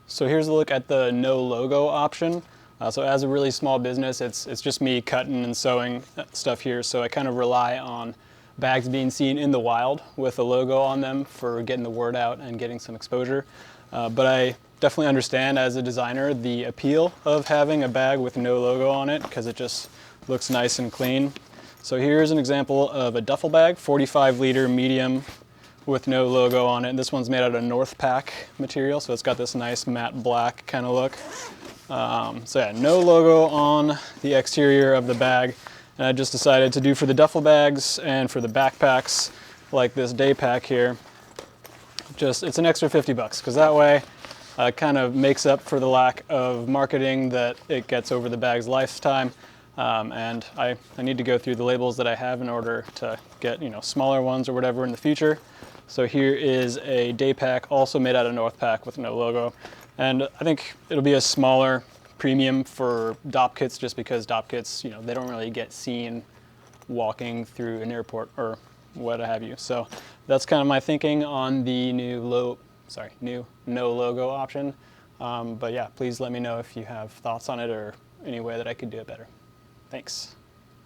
So here's a look at the no logo option. So as a really small business, it's just me cutting and sewing stuff here. So I kind of rely on bags being seen in the wild with a logo on them for getting the word out and getting some exposure. But I definitely understand as a designer the appeal of having a bag with no logo on it because it just looks nice and clean. So here's an example of a duffel bag, 45-liter medium with no logo on it. This one's made out of North Pack material, so it's got this nice matte black kind of look. So yeah, no logo on the exterior of the bag. And I just decided to do for the duffel bags and for the backpacks, like this day pack here, it's an extra 50 bucks, because that way it kind of makes up for the lack of marketing that it gets over the bag's lifetime. And I need to go through the labels that I have in order to get, smaller ones or whatever in the future. So here is a day pack, also made out of North Pack with no logo. And I think it'll be a smaller premium for DOP kits, just because DOP kits, they don't really get seen walking through an airport or what have you. So that's kind of my thinking on the new no logo option. But yeah, please let me know if you have thoughts on it or any way that I could do it better. Thanks.